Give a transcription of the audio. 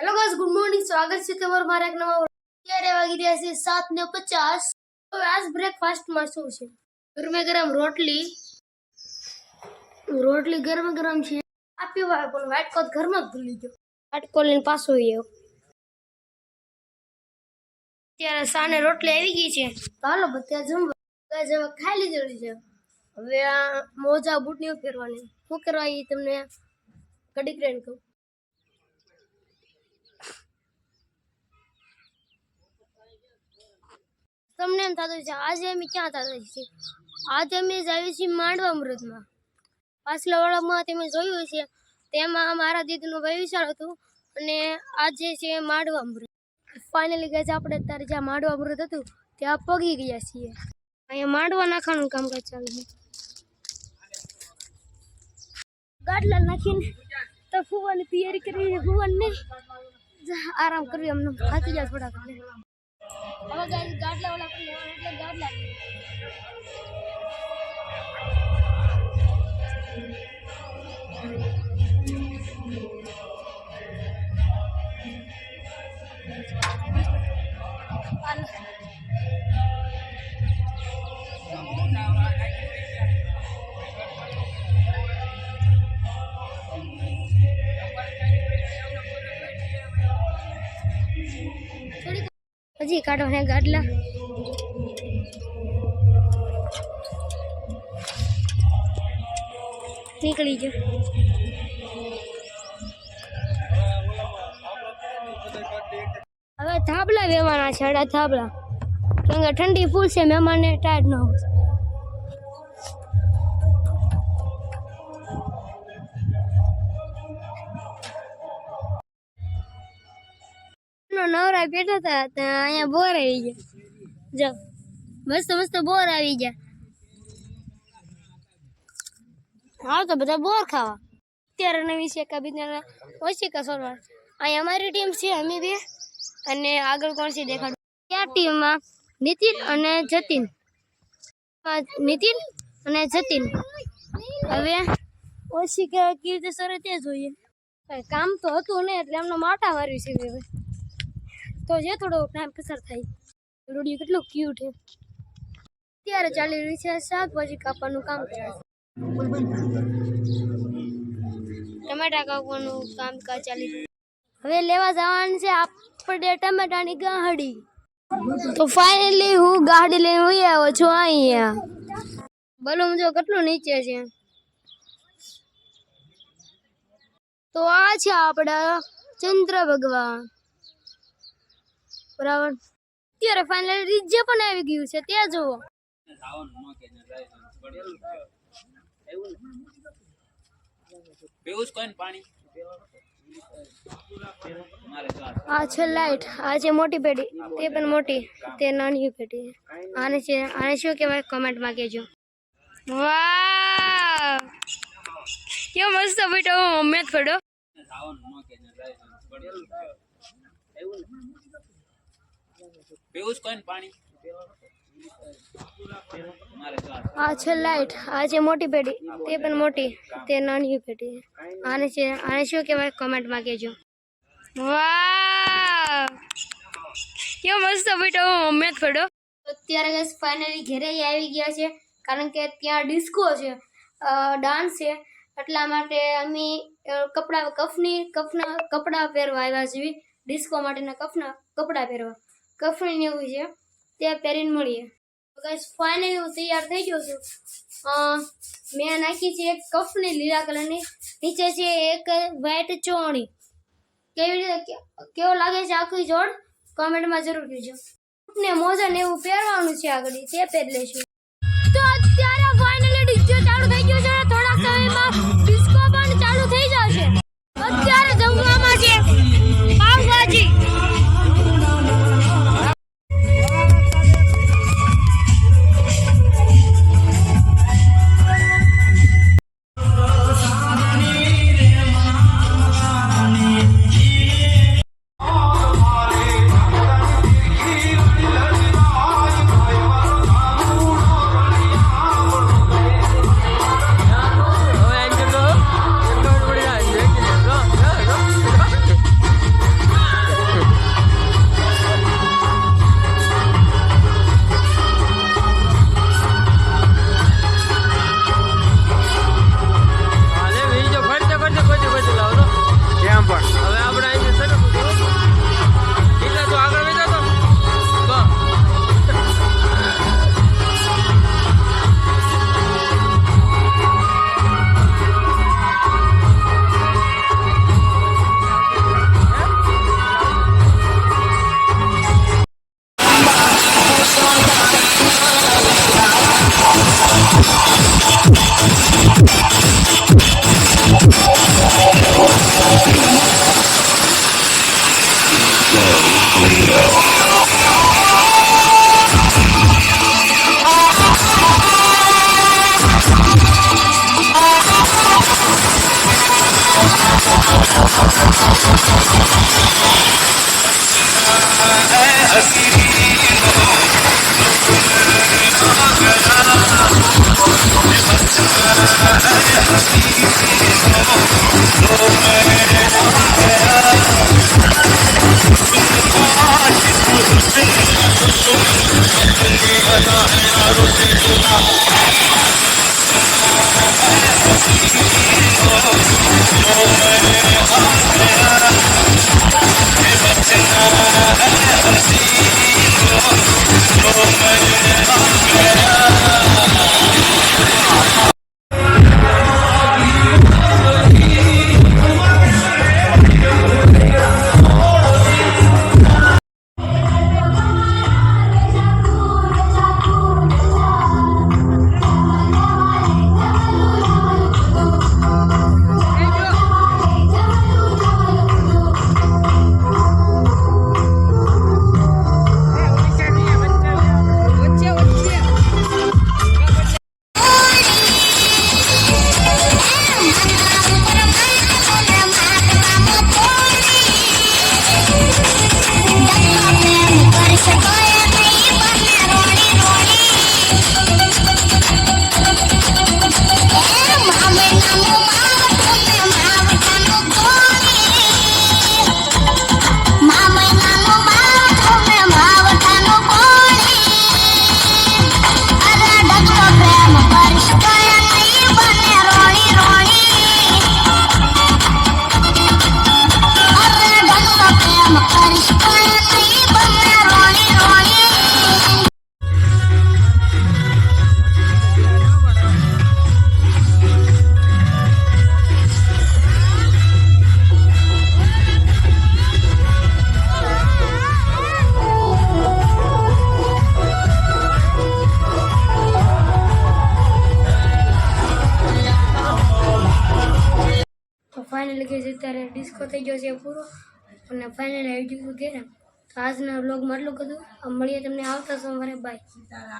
Hello guys, good morning. स्वागत है તમારું મારા એક નવા અત્યારે વાગી રહ્યા છે 7:50। તો આજ બ્રેકફાસ્ટ માં શું છે? ગરમ રોટલી ગરમ છે। આપ્યો ભાઈ પણ વ્હાઈટ કોટ ઘરમાં ભૂલી ગયો। વ્હાઈટ કોટ લઈને પાછો આવ્યો। ત્યારે સાને રોટલી આવી ગઈ છે, તો હાલો બધા જમવા। ગાઈસ હવે ખાઈ લીધેલી છે, હવે આ મોજા બૂટ ની પહેરવાની। શું કરવા એ તમને કડી કરીને કહું। તમને એમ થતું છે આજે અમે ક્યાં થતા છીએ? આજે અમે જઈએ છીએ માંડવા અમૃતમાં। પાછલા વાળામાં તમે જોયું છે, તેમાં મારા દીદીનું વૈશાળ હતું અને આજે છે માંડવા અમૃત। ફાઇનલી ગઈ આપણે અત્યારે જ્યાં માંડવા અમૃત હતું ત્યાં પગી ગયા છીએ। અહીંયા માંડવા નાખવાનું કામકાજ ચાલુ છે। ગાડલા નાખીને તો ફુવાની તૈયારી કરી। ફુવાન નહીં આરામ કરવી, અમને થાકી જાય થોડાક। હવે ગાઈસ ગાડલા વાળા આપણે એટલે ગાડલા હજી કાઢવાના ગાડલા। નીકળી ગયો। હવે થાબલા વેવાના છે, અડા થાબલા, કેમ કે ઠંડી ફૂલ છે, મહેમાનને ટાઈટ ન હોય। નવરા બેઠા હતા ત્યાં અહીંયા બોર આવી ગયા। જો મસ્ત મસ્ત બોર આવી ગયા। હા તો બધા બોર ખાવા। અત્યારે નવી શેકા બીજા ઓશિકા સોરવાર અહીંયા અમારી ટીમ છે, અમે બે, અને આગળ કોણ છે દેખાડું। ત્યાં ટીમમાં નીતિન અને જતીન। હવે ઓશિકા કેવી રીતે સરે તે જોઈએ। કઈ કામ તો હતું ને એટલે એમનો માટા માર્યું છે હવે, તો જે થોડો ટાઈમ પસાર થાય। રોડિયું કેટલું ક્યુટ છે। અત્યારે ચાલી રહ્યું છે શાકભાજી કાપવાનું કામ। ટમેટા કાપવાનું કામકાજ ચાલી રહ્યું। હવે લેવા જવાનું છે આપણે ટમેટાની ગાડી। તો ફાઇનલી હું ગાડી લઈને વહી આવ્યો છું અહીંયા। બલૂન જો કેટલું નીચે છે। તો આ છે આપણા ચંદ્ર ભગવાન, બરાબર। અત્યારે ફાઇનલી ડીજે પણ આવી ગયું છે, ત્યાં જુઓ। આ છે લાઈટ, આ છે મોટી પેટી, તે પણ મોટી, તે નાની પેટી। આને શું કહેવાય કમેન્ટમાં કહેજો। વાહ કેવો મસ્ત બેટો, મમ્મી જ ફેડો। આ છે લાઈટ, આ છે મોટી પેટી, તે પણ મોટી, તે નાની પેટી। આને શું કહેવાય કમેન્ટમાં કહેજો। વાહ કેવો મસ્ત બેટો, મમ્મી જ ફેડો। અત્યારે ગાઈસ ફાઇનલી ઘરે આવી ગયા છે, કારણ કે ત્યાં ડિસ્કો છે, ડાન્સ છે, એટલા માટે અમે કપડા પહેરવા આવ્યા છીએ। ડિસ્કો માટેના કપડા પહેરવા, કફની એવું છે, તે પહેરીને મળીએ। ગાઈસ ફાઇનલી હું તૈયાર થઈ ગયો છું। મેં નાખી છે એક કફની લીલા કલરની, નીચે છે એક વ્હાઈટ ચોણી। કેવો લાગે છે આખી જોડ કોમેન્ટમાં જરૂર કહેજો। ને મોજા ને એવું પહેરવાનું છે આગળ, તે પહેરી લેશું। તો અત્યારે ફાઇનલી ડીજે ચાલુ થઈ ગયો છે, થોડાક સમયમાં ડિસ્કો પણ ચાલુ થઈ જશે। અત્યારે જમવામાં છે પાવભાજી। તો ફાઇનલી કે અત્યારે ડિસ્કો થઈ ગયો છે પૂરો અને ફાઇનલી આવી ગયું ઘેર. તો આજના વ્લોગમાં આટલું બધું. મળીએ તમને આવતા સોમવારે. બાય.